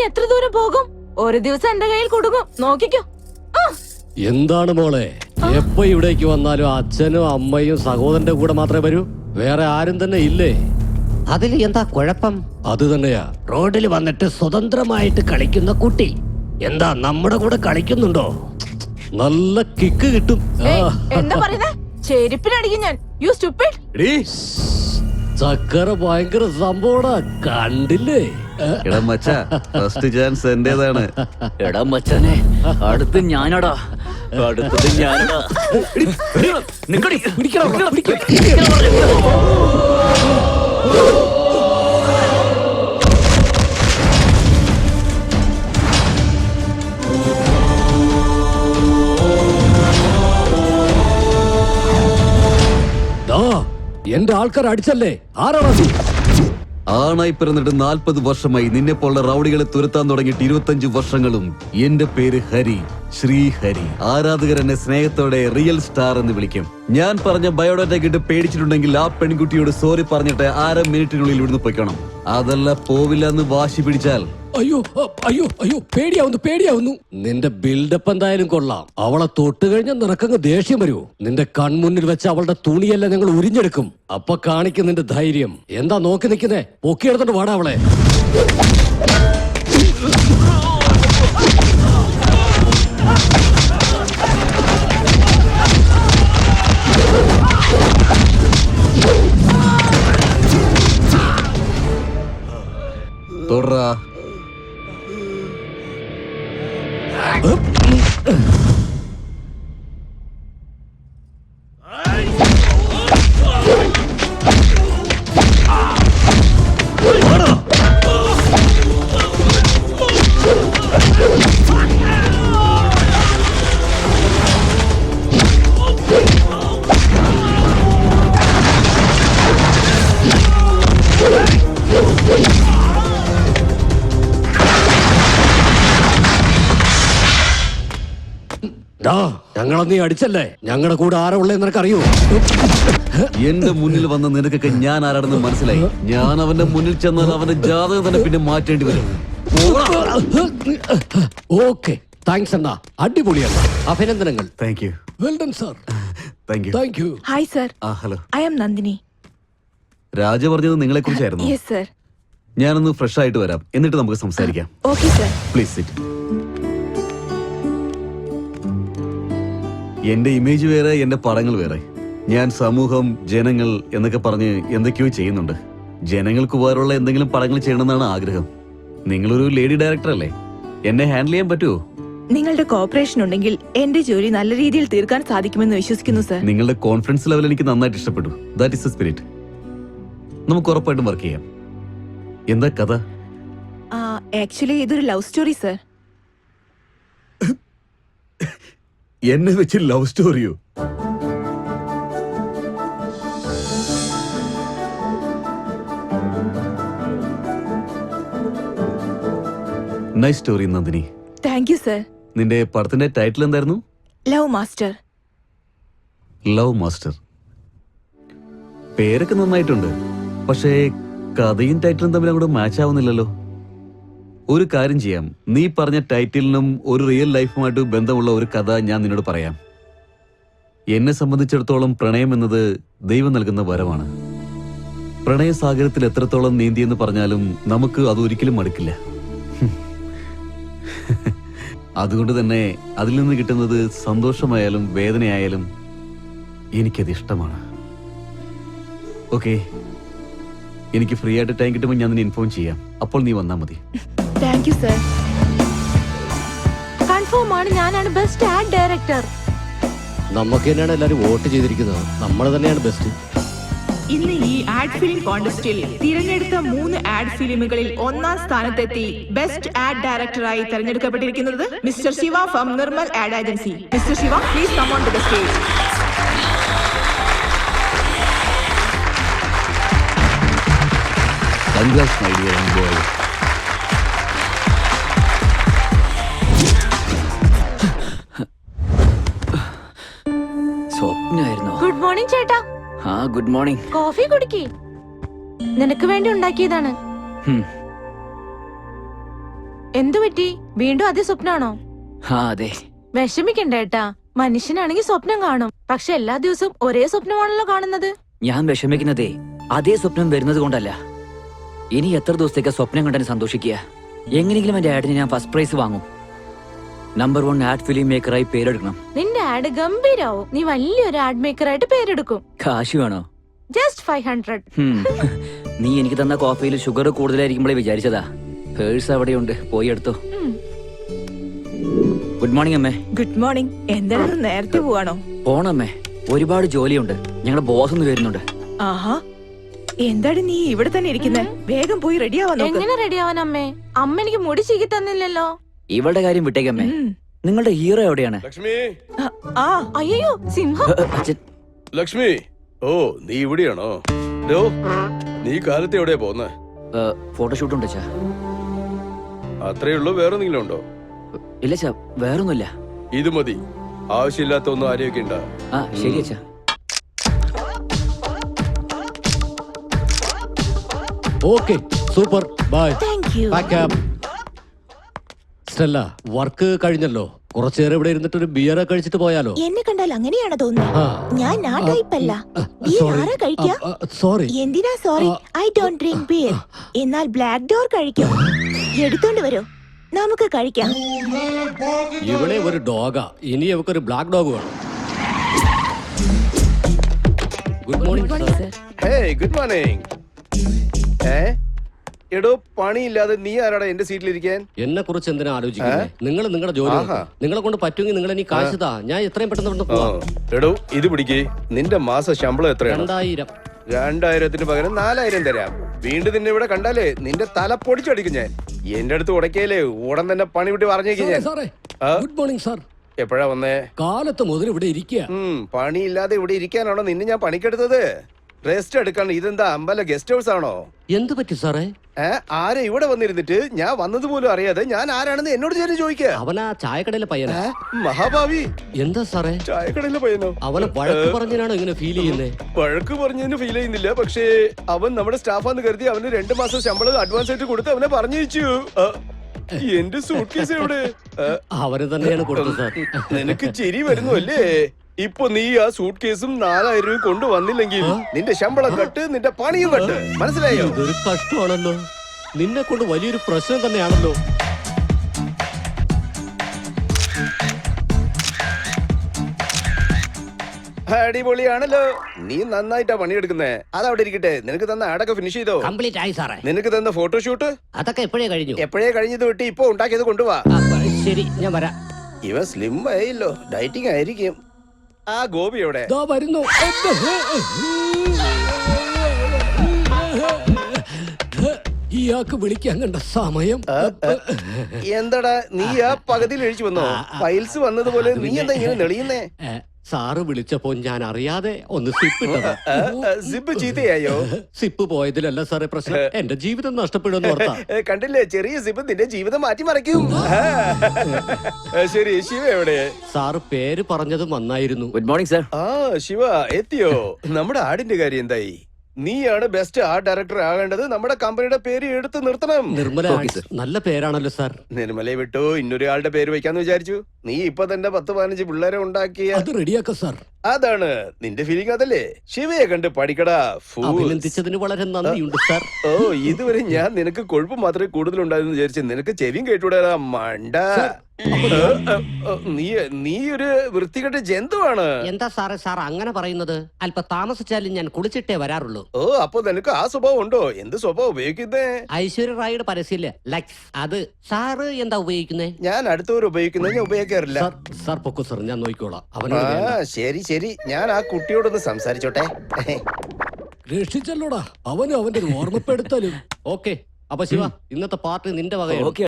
എത്ര ദൂരം പോകും? ഒരു ദിവസം എന്റെ കയ്യിൽ കൊടുക്കും, നോക്കിക്കോ. എന്താണ് മോളെ, എപ്പോ ഇവിടേക്ക് വന്നാലും അച്ഛനും അമ്മയും സഹോദരന്റെ കൂടെ മാത്രമേ വരൂ? വേറെ ആരും തന്നെ ഇല്ലേ? അതിൽ എന്താ കുഴപ്പം? അത് തന്നെയാ, റോഡിൽ വന്നിട്ട് സ്വതന്ത്രമായിട്ട് കളിക്കുന്ന കുട്ടി എന്താ നമ്മുടെ കൂടെ കളിക്കുന്നുണ്ടോ? നല്ല കിക്ക് കിട്ടും. എന്താ പറയുന്നേ? ചെരുപ്പിനടിക്കും ഞാൻ. U stupid. ചക്കര ഭയങ്കര സംഭവടാ, കണ്ടില്ലേ? എടാ മച്ചാ, ഫസ്റ്റ് ചാൻസ് എന്റേതാണ്. എടാ മച്ചാനെ, അടുത്ത് ഞാനടാ, അടുത്തത് ഞാനടാ. എന്റെ ആൾക്കാർ അടിച്ചല്ലേ? ആരാണോ നീ? ആണായി പിറന്നിട്ട് 40 വർഷമായി. നിന്നെ പോലുള്ള റൗഡികളെ തുരത്താൻ തുടങ്ങിയിട്ട് 25 വർഷങ്ങളും. എന്റെ പേര് ഹരി, ശ്രീഹരി. ആരാധകർ എന്നെ സ്നേഹത്തോടെ റിയൽ സ്റ്റാർ എന്ന് വിളിക്കും. ഞാൻ പറഞ്ഞ ബയോഡാറ്റ കിട്ട് പേടിച്ചിട്ടുണ്ടെങ്കിൽ ആ പെൺകുട്ടിയോട് സോറി പറഞ്ഞിട്ട് 1/2 മിനിറ്റിനുള്ളിൽ ഇവിടുന്ന് പൊയ്ക്കണം. അതല്ല പോവില്ല എന്ന് വാശി പിടിച്ചാൽ അയ്യോ അയ്യോ അയ്യോ, പേടിയാവുന്നു. നിന്റെ ബിൽഡപ്പ് എന്തായാലും കൊള്ളാം. അവളെ തൊട്ട് കഴിഞ്ഞാൽ നിനക്കങ്ങ് ദേഷ്യം വരുമോ? നിന്റെ കൺമുന്നിൽ വെച്ച് അവളുടെ തുണിയെല്ലാം ഞങ്ങൾ ഉരിഞ്ഞെടുക്കും. അപ്പൊ കാണിക്കും നിന്റെ ധൈര്യം. എന്താ നോക്കി നിൽക്കുന്നേ? പൊക്കിയെടുത്തോണ്ട് വാടാ അവളെ. തൊടറാ. ഞങ്ങളെ നീ അടിച്ചല്ലേ? ഞങ്ങളുടെ കൂടെ ആരാ ഉള്ളതെന്ന് നിനക്കറിയോ? എന്റെ മുന്നിൽ വന്ന നിനക്കൊക്കെ ഞാൻ ആരാണെന്ന് മനസ്സിലായി. ഞാൻ അവന്റെ മുന്നിൽ ചെന്നാൽ അവന്റെ ജാതകം തന്നെ പിന്നെ മാറ്റേണ്ടി വരും. ഓക്കെ, താങ്ക്സ് അണ്ണാ, അടിപൊളിയാണ്. അഭിനന്ദനങ്ങൾ. Thank you. Well done sir. Thank you. Hi sir. Hello. I am Nandini. Raja പറഞ്ഞത് നിങ്ങളെ കുറിച്ചായിരുന്നു. Yes sir. ഞാനൊന്ന് ഫ്രഷ് ആയിട്ട് വരാം, എന്നിട്ട് നമുക്ക് സംസാരിക്കാം. Okay sir. Please sit. എന്റെ ഇമേജ് വേറെ, എന്റെ പടങ്ങൾ വേറെ. ഞാൻ സമൂഹം, ജനങ്ങൾ എന്നൊക്കെ പറഞ്ഞ് എന്തൊക്കെയോ ചെയ്യുന്നുണ്ട്. ജനങ്ങൾക്ക് ഉപകാരമുള്ള എന്തെങ്കിലും പടങ്ങൾ ചെയ്യണമെന്നാണ് ആഗ്രഹം. നിങ്ങളൊരു ലേഡി ഡയറക്ടർ അല്ലേ, എന്നെ ഹാൻഡിൽ ചെയ്യാൻ പറ്റുമോ? നിങ്ങളുടെ കോപ്പറേഷൻ ഉണ്ടെങ്കിൽ എന്റെ ജോലി നല്ല രീതിയിൽ തീർക്കാൻ സാധിക്കുമെന്ന് വിശ്വസിക്കുന്നു സർ. നിങ്ങളുടെ കോൺഫിഡൻസ് ലെവൽ എനിക്ക് നന്നായിട്ട് ഇഷ്ടപ്പെട്ടു. That is the spirit. നമുക്ക് ഉറപ്പായിട്ടും വർക്ക് ചെയ്യാം. എന്താ കഥ? ആക്ച്വലി ഇതൊരു ലവ് സ്റ്റോറി സർ. എന്നെ വെച്ച് ലവ് സ്റ്റോറിയോ? Nice story Nandini. Thank you sir. നിന്റെ പടത്തിന്റെ ടൈറ്റിൽ എന്തായിരുന്നു? Love master. Love master. പേരൊക്കെ നന്നായിട്ടുണ്ട്, പക്ഷേ കഥയും ടൈറ്റിലും തമ്മിൽ അങ്ങോട്ട് മാച്ച് ആവുന്നില്ലല്ലോ. ഒരു കാര്യം ചെയ്യാം, നീ പറഞ്ഞ ടൈറ്റിലിനും ഒരു റിയൽ ലൈഫുമായിട്ട് ബന്ധമുള്ള ഒരു കഥ ഞാൻ നിന്നോട് പറയാം. എന്നെ സംബന്ധിച്ചിടത്തോളം പ്രണയം എന്നത് ദൈവം നൽകുന്ന വരമാണ്. പ്രണയസാഗരത്തിൽ എത്രത്തോളം നീന്തിയെന്ന് പറഞ്ഞാലും നമുക്ക് അത് ഒരിക്കലും മടുക്കില്ല. അതുകൊണ്ട് തന്നെ അതിൽ നിന്ന് കിട്ടുന്നത് സന്തോഷമായാലും വേദനയായാലും എനിക്കത് ഇഷ്ടമാണ്. ഓക്കെ, എനിക്ക് ഫ്രീ ആയിട്ട് ടൈം കിട്ടുമ്പോൾ ഞാൻ നിന്നെ ഇൻഫോം ചെയ്യാം. അപ്പോൾ നീ വന്നാൽ മതി. Thank you sir. കൺഫേം ആണ്, ഞാനാണ് ബെസ്റ്റ് ആഡ് ഡയറക്ടർ. നമുക്ക് തന്നെയാണ് എല്ലാരും വോട്ട് ചെയ്തിരിക്കുന്നത്. നമ്മൾ തന്നെയാണ് ബെസ്റ്റ്. ഇന്ന് ഈ ആഡ് ഫിലിം കോൺടെസ്റ്റിൽ തിരഞ്ഞെടുത്ത 3 ആഡ് ഫിലിമുകളിൽ 1ാം സ്ഥാനത്തെത്തി ബെസ്റ്റ് ആഡ് ഡയറക്ടറായി തെരഞ്ഞെടുക്കപ്പെട്ടിരിക്കുന്നത് mister Shiva from Nirmal ad agency. Mister Shiva, please come on to the stage. Congrats, my dear young boy. സ്വപ്നായിരുന്നോ? ഗുഡ് മോർണിംഗ് ചേട്ടാ. Good morning. കോഫി കുടിക്കേ, നിനക്ക് വേണ്ടി ഉണ്ടാക്കിയതാണ്. എന്തു പറ്റി? വീണ്ടും അതേ സ്വപ്നാണോ? ആ അതെ. വിഷമിക്കണ്ട ഏട്ടാ, മനുഷ്യനാണെങ്കിൽ സ്വപ്നം കാണും. പക്ഷെ എല്ലാ ദിവസവും ഒരേ സ്വപ്നമാണല്ലോ കാണുന്നത്. ഞാൻ വിഷമിക്കുന്നതേ അതേ സ്വപ്നം വരുന്നത് കൊണ്ടല്ല. ഇനി എത്ര ദിവസത്തേക്ക് സ്വപ്നം കണ്ടെന്ന് സന്തോഷിക്കുക. എങ്ങനെയെങ്കിലും എന്റെ ആഡിന് ഞാൻ ഫസ്റ്റ് പ്രൈസ് വാങ്ങും. നമ്പർ 1 ആഡ് ഫിലിം മേക്കറായി പേരെടുക്കണം. നിന്റെ ആഡ് ഗംഭീരാവും. നീ വലിയൊരു ആഡ് മേക്കർ ആയിട്ട് പേരെടുക്കും. കാശ് വേണോ? ജസ്റ്റ് 500. നീ എനിക്ക് തന്ന കോഫിയിൽ ഷുഗർ കൂടുതലായിരിക്കുമ്പോഴേ വിചാരിച്ചതാ. പേഴ്സ് അവിടെയുണ്ട്, പോയി എടുത്തോ. ഗുഡ് മോർണിംഗ് അമ്മേ. Good morning. എന്താണ് നേരത്തെ പോവാണോ? പോണമ്മേ, ഒരുപാട് ജോലിയുണ്ട്. ഞങ്ങളുടെ ബോസ് ഒന്ന് വരുന്നുണ്ട്. ആഹാ, എന്താണ് നീ ഇവിടെ തന്നെ ഇരിക്കുന്നെ? വേഗം പോയി റെഡി ആവാൻ നോക്ക്. എങ്ങനെ റെഡിയാവാൻ അമ്മേ? അമ്മ എനിക്ക് മുടി ചീകി തന്നില്ലല്ലോ. ഇവളുടെ കാര്യം വിട്ടേക്കമ്മേ. നിങ്ങളുടെ ഹീറോ എവിടെയാണ്? ലക്ഷ്മി, ആ അയ്യോ, സിംഹം. അച്ഛൻ. ലക്ഷ്മി, ഓ നീ ഇവിടെയാണോ? ഡോ, നീ കാലത്ത് എവിടെയാ പോന്നെ? ഫോട്ടോഷൂട്ട് ഉണ്ട് അച്ഛാ. അത്രേ ഉള്ളൂ, വേറെ എന്തെങ്കിലും ഉണ്ടോ? ഇല്ല അച്ഛാ, വേറൊന്നുമില്ല. ഇത് മതി, ആവശ്യമില്ലാത്ത ഒന്നും ആരെയൊക്കെ ഉണ്ടാ. ആ ശരി അച്ഛാ. Okay, super, bye. Thank you. Stella, work കഴിഞ്ഞല്ലോ. കുറച്ചേരം ഇവിടെ ഇരുന്നിട്ട് ഒരു ബിയർ കഴിച്ചിട്ട് പോയാലോ? എന്നെ കണ്ടാൽ അങ്ങനെയാണ് തോന്നുന്നത്. ആ. ഞാൻ ആ ടൈപ്പല്ല. ബിയർ ആരാ കഴിക്കാ? സോറി. എന്തിനാ sorry? I don't drink beer. എന്നാൽ ബ്ലാക്ക് ഡോർ കഴിക്കും. എടുത്തോണ്ട് വരൂ, നമുക്ക് കഴിക്കാം. ഇവിടെ ഒരു ഡോഗാ, ഇനി അവക്കൊരു ബ്ലാക്ക് ഡോഗ് വേണം. Good morning sir. Hey, good morning. എടോ, പണിയില്ലാതെ നീ ആരാടാ എന്റെ സീറ്റിലിരിക്കാൻ? എന്നെ കുറിച്ച് എന്തിനാ ആലോചിക്കുന്നത്? നിങ്ങൾ നിങ്ങളുടെ ജോലി നോക്ക്. നിങ്ങളെ കൊണ്ട് പറ്റുമെങ്കിൽ നിങ്ങൾ എനിക്ക് കാശ് താ, ഞാൻ എത്രയും പെട്ടെന്ന് ഇവിടുന്ന് പോവാം. എടോ, ഇത് പിടിക്കേ. നിന്റെ മാസ ശമ്പളം എത്രയാണ്? 2000. 2000-ന് പകരം 4000 തരാം. വീണ്ടും നിന്നെ ഇവിടെ കണ്ടാലേ നിന്റെ തല പൊടിച്ചടിക്കും ഞാൻ. എന്റെ അടുത്ത് ഉടക്കേലേ ഉടൻ തന്നെ പണി വിട്ട് പറഞ്ഞേക്കും ഞാൻ. സാറേ, ഗുഡ് മോർണിംഗ് സാർ. എപ്പോഴാ വന്നേ? കാലത്ത് മുതൽ ഇവിടെ ഇരിക്കുക. പണിയില്ലാതെ ഇവിടെ ഇരിക്കാനാണോ നിന്നെ ഞാൻ പണിക്കെടുത്തത്? റെസ്റ്റ് എടുക്കാൻ. ഇതെന്താ അമ്പല ഗസ്റ്റ് ഹൗസ് ആണോ? എന്ത് പറ്റി സാറേ? ആരെ ഇവിടെ വന്നിരുന്നിട്ട് ഞാൻ വന്നത് പോലും അറിയാതെ ഞാൻ ആരാണെന്ന് എന്നോട് ഞാൻ ചോദിക്കുക. അവനാ ചായക്കടയിലെ പയ്യനാ. മഹാഭാവി. എന്താ സാറേ? ചായക്കടയിലെ പയ്യനോ? അവനെ വഴക്ക് പറഞ്ഞാണോ ഇങ്ങനെ ഫീൽ ചെയ്യുന്നേ? വഴക്ക് പറഞ്ഞതിന് ഫീൽ ചെയ്യുന്നില്ല. പക്ഷേ അവൻ നമ്മുടെ സ്റ്റാഫാന്ന് കരുതി അവന് 2 മാസം ശമ്പളം അഡ്വാൻസ് ആയിട്ട് കൊടുത്ത് അവനെ പറഞ്ഞയച്ചു. എന്റെ സൂട്ട് കേസ് എവിടെ? അവന് തന്നെയാണ് കൊടുത്തത് സാർ. നിനക്ക് ചിരി വരുന്നു അല്ലേ? ഇപ്പൊ നീ ആ സൂട്ട് കേസും 4000 രൂപ കൊണ്ടുവന്നില്ലെങ്കിൽ നിന്റെ ശമ്പളം കട്ട്, നിന്റെ പണിയും കട്ട്. മനസ്സിലായോ? ഇതൊരു കഷ്ടമാണല്ലോ. നിന്നെ കൊണ്ട് വലിയൊരു പ്രശ്നം തന്നെയാണല്ലോ. അടിപൊളിയാണല്ലോ. നീ നന്നായിട്ടാ പണിയെടുക്കുന്നേ. അതവിടെ ഇരിക്കട്ടെ. നിനക്ക് തന്ന ആടൊക്കെ ഫിനിഷ് ചെയ്തോ? കംപ്ലീറ്റ് ആയി സാറേ. നിനക്ക് തന്ന ഫോട്ടോഷൂട്ട് അതൊക്കെ എപ്പോഴേ കഴിഞ്ഞു. എപ്പോഴേ കഴിഞ്ഞത് വിട്ട് ഇപ്പൊ ഉണ്ടാക്കിയത് കൊണ്ടുപോവാ. ശരി, ഞാൻ വരാം. ഇവൻ സ്ലിം ആയില്ലോ, ഡയറ്റിംഗ് ആയിരിക്കും. ആ ഗോപി എവിടെ? ദാ വരുന്നു. ഇയാൾക്ക് വിളിക്കാൻ കണ്ട സമയം. എന്താടാ നീ ആ പകുതിയിൽ എഴിച്ചു വന്നോ? ഫൈൽസ് വന്നതുപോലെ നീ എന്താ ഇങ്ങനെ നെളിയുന്നേ? സാറ് വിളിച്ചപ്പോ ഞാൻ അറിയാതെ ഒന്ന് സിപ്പ് ഇട്ടതാ. സിപ്പ് ചീത്തയായോ? സിപ്പ് പോയതിലല്ല സാറേ പ്രശ്നം, എന്റെ ജീവിതം നഷ്ടപ്പെടുമെന്ന് ഓർത്താ. കണ്ടില്ലേ, ചെറിയ സിപ്പ് നിന്റെ ജീവിതം മാറ്റിമറിക്കും. ശരി, ശിവ എവിടെ? സാറ് പേര് പറഞ്ഞത് നന്നായിരുന്നു. Good morning sir. ആ ശിവ എത്തിയോ? നമ്മുടെ ആടിന്റെ കാര്യം എന്തായി? നീയാണ് ബെസ്റ്റ് ആർട്ട് ഡയറക്ടർ ആകേണ്ടത്. നമ്മുടെ കമ്പനിയുടെ പേര് എടുത്ത് നിർത്തണം. നിർമ്മല ആർട്സ്. നല്ല പേരാണല്ലോ സാർ. നിർമ്മലയെ വിട്ടു ഇന്നൊരാളുടെ പേര് വെക്കാന്ന് വിചാരിച്ചു. നീ ഇപ്പൊ തന്നെ 10-15 പിള്ളേരെ ഉണ്ടാക്കിയ. അത് റെഡിയാക്ക സാർ. അതാണ് നിന്റെ ഫീലിംഗ്, അതല്ലേ? ശിവയെ കണ്ട് പഠിക്കടാ. അഭിനന്ദിച്ചതിന് വളരെ നന്ദിയുണ്ട് സാർ. ഓ, ഇതുവരെ ഞാൻ നിനക്ക് കൊഴുപ്പ് മാത്രമേ കൂടുതലുണ്ടായിരുന്നു വിചാരിച്ചു. നിനക്ക് ചെവിയും കേട്ടൂടാ മണ്ട. നീ ഒരു വൃത്തികെട്ട ജന്തുവാണ്. എന്താ സാറേ സാർ അങ്ങനെ പറയുന്നത്? അല്പ താമസിച്ചാലും ഞാൻ കുളിച്ചിട്ടേ വരാറുള്ളൂ. ഓ, അപ്പൊ നിനക്ക് ആ സ്വഭാവം ഉണ്ടോ? എന്ത് സ്വഭാവം ഉപയോഗിക്കുന്നേ? ഐശ്വര്യ റായിയുടെ പരസ്യമില്ലേ, ലക്സ്, അത്. സാറ് എന്താ ഉപയോഗിക്കുന്നേ? ഞാൻ അടുത്തവർ ഉപയോഗിക്കുന്നത് ഞാൻ ഉപയോഗിക്കാറില്ല. സാർ പൊക്കോ സാർ, ഞാൻ നോക്കിക്കോളാം. അവനോട് ആ ശരി ശരി, ഞാൻ ആ കുട്ടിയോടൊന്ന് സംസാരിച്ചോട്ടെ. രക്ഷിച്ചല്ലോടാ, അവനും അവന്റെ ഓർമ്മപ്പെടുത്തലും. ഓക്കെ, അപ്പൊ ശിവ, ഇന്നത്തെ പാർട്ടി നിന്റെ വകയാണ്. ഓക്കെ